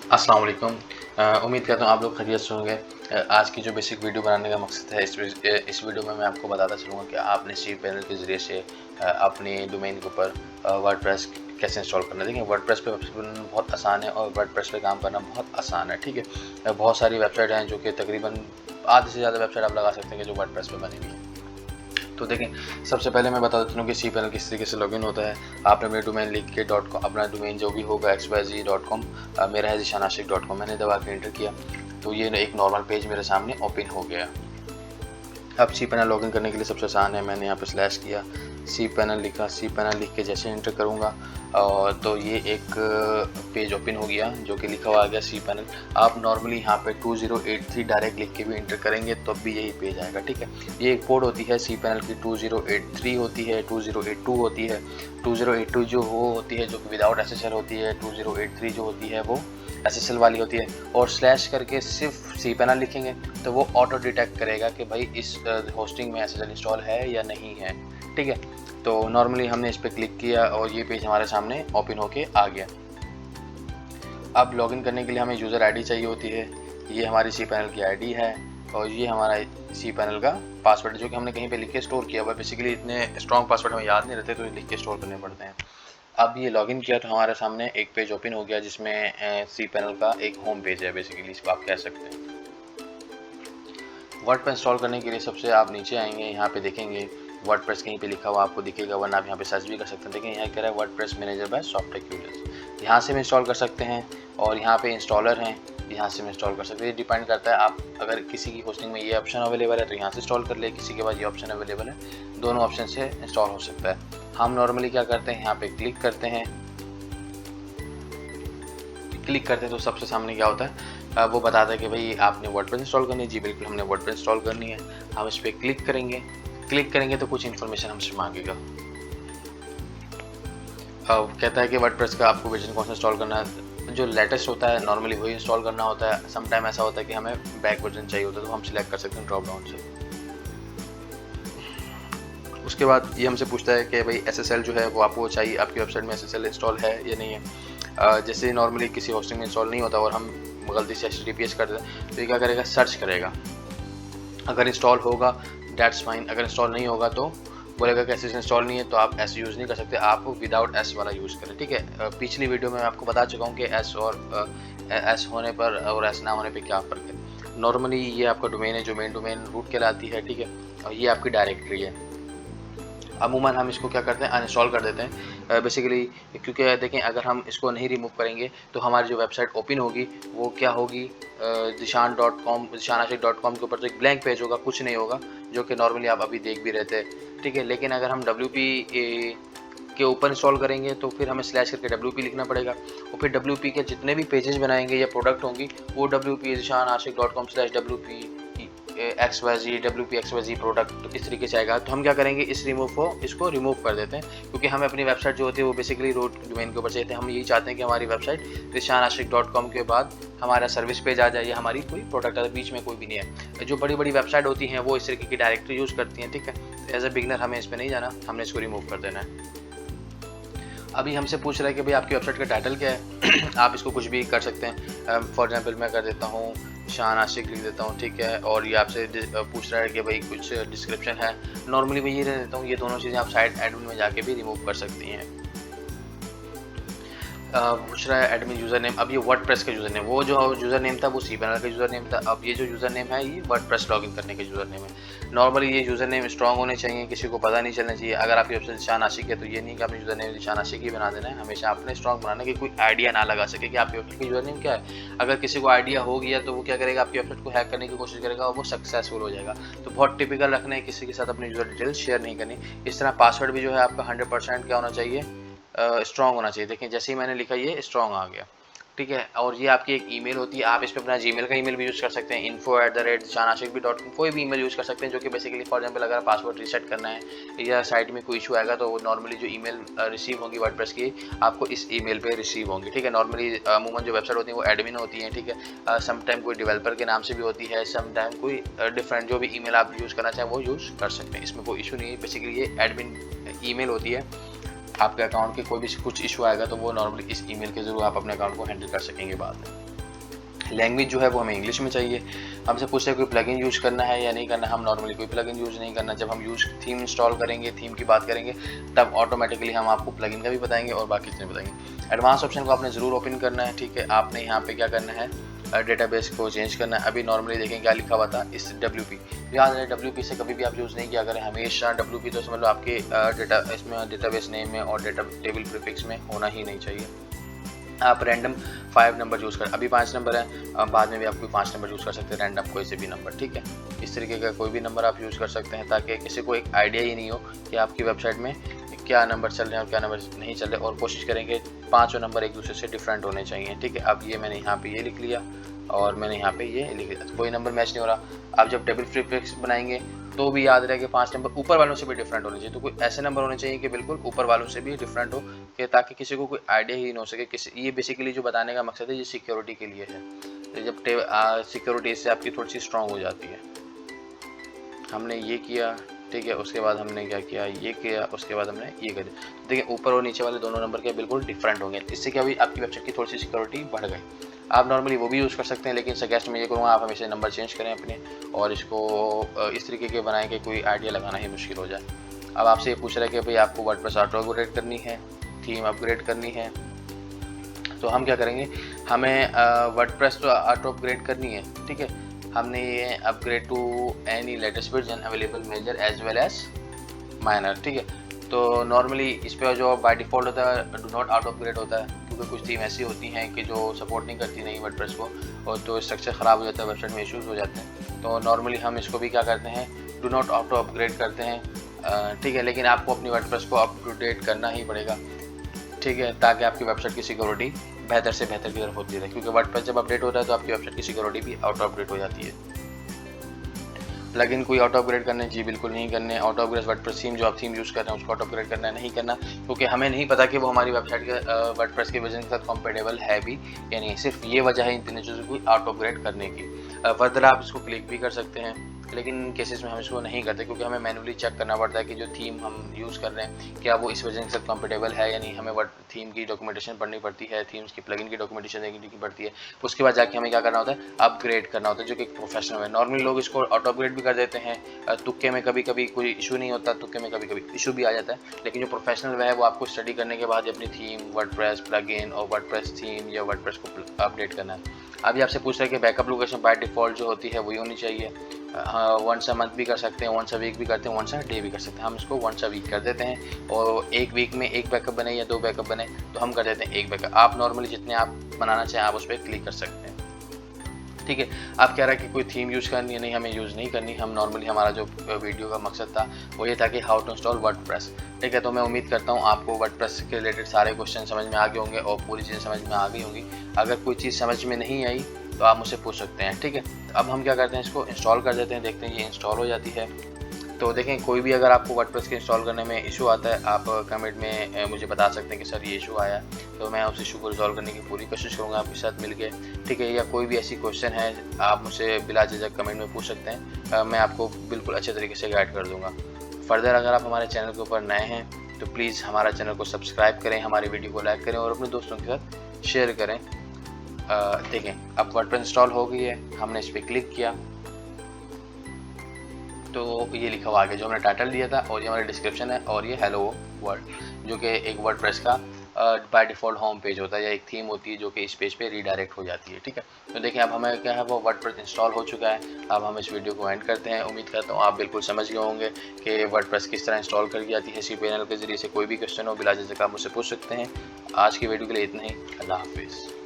अस्सलाम वालेकुम। उम्मीद करता हूँ आप लोग खैरियत से होंगे। आज की जो बेसिक वीडियो बनाने का मकसद है, इस वीडियो में मैं आपको बताता चलूँगा कि आपने सी पैनल के ज़रिए से अपने डोमेन के ऊपर वर्डप्रेस कैसे इंस्टॉल करना है। देखिए, वर्डप्रेस पे वेबसाइट बनाना बहुत आसान है और वर्डप्रेस पे काम करना बहुत आसान है, ठीक है। बहुत सारी वेबसाइट हैं जो कि तकरीबन आधे से ज़्यादा वेबसाइट आप लगा सकते हैं कि जो वर्डप्रेस पे बनी हुई है। तो देखें, सबसे पहले मैं बता देता हूँ कि सी पैनल किस तरीके से लॉगिन होता है। आपने मेरे डोमेन लिख के .com, अपना डोमेन जो भी होगा xyz.com, मेरा है ज़ीशान-आशिक.com, मैंने दबा के एंटर किया तो ये एक नॉर्मल पेज मेरे सामने ओपन हो गया। अब सी पैनल लॉगिन करने के लिए सबसे आसान है, मैंने यहाँ पे स्लैश किया, सी पैनल लिखा, सी पैनल लिख के जैसे एंटर करूँगा और तो ये एक पेज ओपन हो गया जो कि लिखा हुआ आ गया सी पैनल। आप नॉर्मली यहाँ पे 2083 डायरेक्ट लिख के भी एंटर करेंगे तो भी यही पेज आएगा, ठीक है। ये एक पोर्ट होती है सी पैनल की, 2083 होती है, 2082 होती है। 2082 जो वो होती है जो कि विदाउट एसएसएल होती है, 2083 जो होती है वो एसएसएल वाली होती है। और स्लैश करके सिर्फ सी पैनल लिखेंगे तो वो ऑटो डिटेक्ट करेगा कि भाई इस होस्टिंग में एसएसएल इंस्टॉल है या नहीं है, ठीक है। तो नॉर्मली हमने इस पर क्लिक किया और ये पेज हमारे सामने ओपन होके आ गया। अब लॉगिन करने के लिए हमें यूज़र आईडी चाहिए होती है। ये हमारी सी पैनल की आईडी है और ये हमारा सी पैनल का पासवर्ड जो कि हमने कहीं पे लिख के स्टोर किया हुआ है। बेसिकली इतने स्ट्रॉन्ग पासवर्ड हमें याद नहीं रहते तो लिख के स्टोर करने पड़ते हैं। अब ये लॉगिन किया तो हमारे सामने एक पेज ओपन हो गया जिसमें सी पैनल का एक होम पेज है, बेसिकली इसको आप कह सकते हैं। वर्डप्रेस इंस्टॉल करने के लिए सबसे आप नीचे आएंगे, यहाँ पे देखेंगे वर्डप्रेस कहीं पे लिखा हुआ आपको दिखेगा, वरना आप यहाँ पे सर्च भी कर सकते हैं। देखिए यहाँ कह रहा है WordPress manager by Softtech users, यहाँ से भी इंस्टॉल कर सकते हैं और यहाँ पे इंस्टॉलर हैं, यहाँ से भी इंस्टॉल कर सकते हैं। ये डिपेंड करता है, आप अगर किसी की होस्टिंग में ये ऑप्शन अवेलेबल है तो यहाँ से इंस्टॉल कर ले, किसी के पास ये ऑप्शन अवेलेबल है, दोनों ऑप्शन से इंस्टॉल हो सकता है। हम नॉर्मली क्या करते हैं, यहाँ पे क्लिक करते हैं, तो सबसे सामने क्या होता है, वो बताता है कि भाई आपने वर्डप्रेस इंस्टॉल करनी है। जी बिल्कुल, हमने वर्डप्रेस इंस्टॉल करनी है। हम इस पर क्लिक करेंगे तो कुछ इन्फॉर्मेशन हमसे मांगेगा। कहता है कि वर्डप्रेस का आपको वर्जन कौन सा इंस्टॉल करना है, जो लेटेस्ट होता है नॉर्मली वही इंस्टॉल करना होता है। सम टाइम ऐसा होता है कि हमें बैक वर्जन चाहिए होता है तो हम सिलेक्ट कर सकते हैं ड्रॉप डाउन से। उसके बाद ये हमसे पूछता है कि भाई एसएसएल जो है वो आपको चाहिए, आपकी वेबसाइट में एसएसएल इंस्टॉल है या नहीं है। जैसे नॉर्मली किसी होस्टिंग में इंस्टॉल नहीं होता और हम गलती से HTTPS कर दें तो ये क्या करेगा, सर्च करेगा। अगर इंस्टॉल होगा दैट्स फाइन, अगर इंस्टॉल नहीं होगा तो बोलेगा कि एस इंस्टॉल नहीं है तो आप एस यूज़ नहीं कर सकते, आप विदाउट एस वाला यूज़ करें, ठीक है। पिछली वीडियो में मैं आपको बता चुका हूँ कि एस और एस होने पर और एस ना होने पर क्या फ़र्क है। नॉर्मली ये आपका डोमेन है जो मेन डोमेन रूट कहलाती है, ठीक है, और ये आपकी डायरेक्टरी है। अमूमन हम इसको क्या करते हैं, अनइंस्टॉल कर देते हैं बेसिकली, क्योंकि देखें अगर हम इसको नहीं रिमूव करेंगे तो हमारी जो वेबसाइट ओपन होगी वो क्या होगी, ज़ीशान.com के ऊपर तो एक ब्लैंक पेज होगा, कुछ नहीं होगा, जो कि नॉर्मली आप अभी देख भी रहे थे, ठीक है। लेकिन अगर हम WP के ऊपर इंस्टॉल करेंगे तो फिर हमें स्लैश करके WP लिखना पड़ेगा और फिर WP के जितने भी पेजेस बनाएंगे या प्रोडक्ट होंगी वो WP ज़ीशान-आशिक.com/WP XYZ प्रोडक्ट, तो इस तरीके से आएगा। तो हम क्या करेंगे, इसको रिमूव कर देते हैं, क्योंकि हमें अपनी वेबसाइट जो होती है वो बेसिकली रूट डोमेन के ऊपर चाहिए थे। हम यही चाहते हैं कि हमारी वेबसाइट ज़ीशान-आशिक.com के बाद हमारा सर्विस पेज आ जाए या हमारी कोई प्रोडक्ट आ, बीच में कोई भी नहीं है। जो बड़ी बड़ी वेबसाइट होती हैं वो इस तरीके की डायरेक्टरी यूज़ करती हैं, ठीक है। एज ए बिगनर हमें इस पर नहीं जाना, हमने इसको रिमूव कर देना है। अभी हमसे पूछ रहा है कि भाई आपकी वेबसाइट का टाइटल क्या है आप इसको कुछ भी कर सकते हैं। फॉर एग्जांपल मैं कर देता हूँ ज़ीशान-आशिक लिख देता हूँ, ठीक है। और ये आपसे पूछ रहा है कि भाई कुछ डिस्क्रिप्शन है, नॉर्मली मैं ये रह देता हूँ। ये दोनों चीज़ें आप साइट एडमिन में जाके भी रिमूव कर सकती हैं। पूछ रहा है एडमिन यूज़र नेम, अब ये वर्डप्रेस का यूज़र नेम, वो जो यूज़र नेम था वो सी पैनल का यूज़र नेम था। अब ये जो यूज़र नेम है ये वर्डप्रेस लॉगिन करने का यूज़र नेम है। नॉर्मली ये यूज़र नेम स्ट्रॉन्ग होने चाहिए, किसी को पता नहीं चलना चाहिए। अगर आपकी वेबसाइट ज़ीशान-आशिक है तो ये नहीं कि आपने यूज़र नेम ज़ीशान-आशिक ही बना देना है, हमेशा आपने स्ट्रॉन्ग बनाना कि कोई आइडिया ना लगा सके कि आपकी वेबसाइट का यूज़र नेम क्या है। अगर किसी को आइडिया हो गया तो वो क्या करेगा, आपकी वेबसाइट को हैक करने की कोशिश करेगा और वो सक्सेसफुल हो जाएगा। तो बहुत टिपिकल रखना है, किसी के साथ अपनी यूज़र डिटेल्स शेयर नहीं करनी। इस तरह पासवर्ड भी जो है आपका 100% क्या होना चाहिए, स्ट्रॉन्ग होना चाहिए। देखें जैसे ही मैंने लिखा ये स्ट्रॉन्ग आ गया, ठीक है। और ये आपकी एक ईमेल होती है, आप इस पर अपना जीमेल का ईमेल भी यूज़ कर सकते हैं, info@ज़ीशान-आशिक.com, कोई भी ईमेल यूज़ कर सकते हैं जो कि बेसिकली फॉर एग्जांपल अगर पासवर्ड रीसेट करना है या साइट में कोई इशू आएगा तो नॉर्मली जो ईमेल रिसीव होंगी वर्डप्रेस की आपको इस ईमेल पे रिसीव होंगी, ठीक है। नॉर्मली अमूमन जो वेबसाइट होती है वो एडमिन होती हैं, ठीक है। सम टाइम कोई डेवलपर के नाम से भी होती है, सम टाइम कोई डिफरेंट जो भी ईमेल आप यूज़ करना चाहें वो यूज़ कर सकते हैं, इसमें कोई इशू नहीं है। बेसिकली ये एडमिन ईमेल होती है, आपके अकाउंट के कोई भी कुछ इशू आएगा तो वो नॉर्मली इस ईमेल के जरूर आप अपने अकाउंट को हैंडल कर सकेंगे बाद में। लैंग्वेज जो है वो हमें इंग्लिश में चाहिए। हमसे पूछते हैं कोई प्लगइन यूज़ करना है या नहीं करना। हम नॉर्मली कोई प्लगइन यूज़ नहीं करना। जब हम थीम इंस्टॉल करेंगे, थीम की बात करेंगे, तब ऑटोमेटिकली हम आपको प्लगइन का भी बताएंगे और बाकी चीज़ें बताएंगे। एडवांस ऑप्शन को आपने ज़रूर ओपन करना है, ठीक है। आपने यहाँ पे क्या करना है, डेटाबेस को चेंज करना है। अभी नॉर्मली देखें क्या लिखा हुआ था, इस WP याद है, WP से कभी भी आप यूज़ नहीं किया करें। हमेशा WP तो समझ लो आपके डेटाबेस नेम में और टेबल प्रीफिक्स में होना ही नहीं चाहिए। आप रैंडम 5 नंबर यूज़ कर, अभी 5 नंबर है, बाद में भी आप कोई 5 नंबर यूज़ कर सकते हैं, रैंडम कोई से भी नंबर, ठीक है। इस तरीके का कोई भी नंबर आप यूज़ कर सकते हैं ताकि किसी को एक आइडिया ही नहीं हो कि आपकी वेबसाइट में क्या नंबर चल रहे हैं और क्या नंबर नहीं चल रहे। और कोशिश करेंगे 5 नंबर एक दूसरे से डिफरेंट होने चाहिए, ठीक है। अब ये मैंने यहाँ पे ये लिख लिया और मैंने यहाँ पे ये लिख लिया, तो कोई नंबर मैच नहीं हो रहा। आप जब टेबल प्रीफिक्स बनाएंगे तो भी याद रहे कि 5 नंबर ऊपर वालों से भी डिफरेंट होने चाहिए। तो कोई ऐसे नंबर होने चाहिए कि बिल्कुल ऊपर वालों से भी डिफरेंट हो, कि ताकि किसी को कोई आइडिया ही ना हो सके। ये बेसिकली जो बताने का मकसद है, ये सिक्योरिटी के लिए है। तो जब सिक्योरिटी इससे आपकी थोड़ी सी स्ट्रांग हो जाती है। हमने ये किया, ठीक है। उसके बाद हमने क्या किया, ये किया, उसके बाद हमने ये कर दिया। देखिए ऊपर और नीचे वाले दोनों नंबर के बिल्कुल डिफरेंट होंगे। इससे क्या हुई, आपकी वेबसाइट की थोड़ी सी सिक्योरिटी बढ़ गई। आप नॉर्मली वो भी यूज़ कर सकते हैं, लेकिन सजेस्ट मैं ये करूँगा आप हमेशा नंबर चेंज करें अपने, और इसको इस तरीके के बनाएं कि कोई आइडिया लगाना ही मुश्किल हो जाए। अब आपसे ये पूछ रहा है कि भाई आपको वर्डप्रेस ऑटो अपग्रेड करनी है, थीम अपग्रेड करनी है, तो हम क्या करेंगे, हमें वर्डप्रेस तो ऑटो अपग्रेड करनी है, ठीक है। हमने ये upgrade to any latest version available major as well as minor, ठीक है। तो नॉर्मली इस पर जो बाय डिफ़ॉल्ट होता है डू नॉट ऑटो अपग्रेड होता है, क्योंकि कुछ थीम ऐसी होती हैं कि जो सपोर्ट नहीं करती नहीं वर्डप्रेस को, और तो स्ट्रक्चर ख़राब हो जाता है, वेबसाइट में इश्यूज़ हो जाते हैं। तो नॉर्मली हम इसको भी क्या करते हैं, डू नॉट ऑटो अपग्रेड करते हैं, ठीक है। लेकिन आपको अपनी वर्डप्रेस को अप टू डेट करना ही पड़ेगा, ठीक है, ताकि आपकी वेबसाइट की सिक्योरिटी बेहतर से बेहतर की तरफ होती रहे। क्योंकि वर्डप्रेस जब अपडेट होता है तो आपकी वेबसाइट की सिक्योरिटी भी ऑटो अपडेट हो जाती है। प्लगइन कोई ऑटो अपग्रेड करने, जी बिल्कुल नहीं करने। ऑटो अपग्रेड वर्डप्रेस थीम जो आप थीम यूज़ कर रहे हैं उसको ऑटो अपग्रेड करना नहीं करना, क्योंकि हमें नहीं पता कि वो हमारी वेबसाइट के वर्डप्रेस के वर्जन के साथ कंपेटेबल है भी या नहीं। सिर्फ ये वजह है इन तीनों चीज़ों को ऑटो अपग्रेड करने की। फर्दर आप इसको क्लिक भी कर सकते हैं, लेकिन इन केसेस में हम इसको नहीं करते, क्योंकि हमें मैनुअली चेक करना पड़ता है कि जो थीम हम यूज़ कर रहे हैं क्या वो इस वर्जन के साथ कंपेटेबल है या नहीं। हमें थीम की डॉक्यूमेंटेशन पढ़नी पड़ती है, थीम्स की प्लगइन की डॉक्यूमेंटेशन देखनी पड़ती है। उसके बाद जाके हमें क्या करना होता है, अपग्रेड करना होता है, जो कि प्रोफेशनल है। नॉर्मली लोग इसको ऑटो अपग्रेड भी कर देते हैं, तुक्के में कभी कभी कोई इशू नहीं होता, तुक्के में कभी कभी इशू भी आ जाता है। लेकिन जो प्रोफेशनल है वो आपको स्टडी करने के बाद अपनी थीम, वर्डप्रेस प्लगइन और वर्डप्रेस थीम या वर्डप्रेस को अपडेट करना है। अभी आपसे पूछ रहे हैं कि बैकअप लोकेशन बाय डिफ़ॉल्ट जो होती है वही होनी चाहिए। वंस अ मंथ भी कर सकते हैं, वंस अ वीक भी करते हैं, वंस अ डे भी कर सकते हैं। हम इसको वंस अ वीक कर देते हैं, और एक वीक में एक बैकअप बने या 2 बैकअप बने तो हम कर देते हैं 1 बैकअप। आप नॉर्मली जितने आप बनाना चाहें आप उस पर क्लिक कर सकते हैं, ठीक है। आप कह रहे हैं कि कोई थीम यूज़ करनी है, नहीं हमें यूज़ नहीं करनी। हम नॉर्मली हमारा जो वीडियो का मकसद था वो ये था कि हाउ टू इंस्टॉल वर्डप्रेस, ठीक है। तो मैं उम्मीद करता हूँ आपको वर्डप्रेस के रिलेटेड सारे क्वेश्चन समझ में आ गए होंगे और पूरी चीज़ें समझ में आ गई होंगी। अगर कोई चीज़ समझ में नहीं आई तो आप मुझसे पूछ सकते हैं, ठीक है। अब हम क्या करते हैं, इसको इंस्टॉल कर देते हैं, देखते हैं ये इंस्टॉल हो जाती है। तो देखें कोई भी अगर आपको वर्डप्रेस के इंस्टॉल करने में इशू आता है, आप कमेंट में मुझे बता सकते हैं कि सर ये इशू आया, तो मैं उस इशू को रिजॉल्व करने की पूरी कोशिश करूँगा आपके साथ मिलके, ठीक है। या कोई भी ऐसी क्वेश्चन है आप मुझसे बिला झिझक कमेंट में पूछ सकते हैं, मैं आपको बिल्कुल अच्छे तरीके से गाइड कर दूँगा। फर्दर अगर आप हमारे चैनल के ऊपर नए हैं तो प्लीज़ हमारा चैनल को सब्सक्राइब करें, हमारी वीडियो को लाइक करें और अपने दोस्तों के साथ शेयर करें। देखें अब वर्डप्रेस इंस्टॉल हो गई है, हमने इस पर क्लिक किया तो ये लिखा हुआ आगे जो हमने टाइटल दिया था, और ये हमारी डिस्क्रिप्शन है, और ये हेलो वर्ल्ड जो कि एक वर्डप्रेस का बाय डिफ़ॉल्ट होम पेज होता है या एक थीम होती है जो कि इस पेज पे रीडायरेक्ट हो जाती है, ठीक है। तो देखिए अब हमें क्या है वो वर्डप्रेस इंस्टॉल हो चुका है। अब हम इस वीडियो को एंड करते हैं। उम्मीद करता हूँ आप बिल्कुल समझ गए होंगे कि वर्डप्रेस किस तरह इंस्टॉल कर जाती है। cPanel के ज़रिए से कोई भी क्वेश्चन हो बिला झिझक आप मुझसे पूछ सकते हैं। आज की वीडियो के लिए इतना ही। अल्लाह हाफिज़।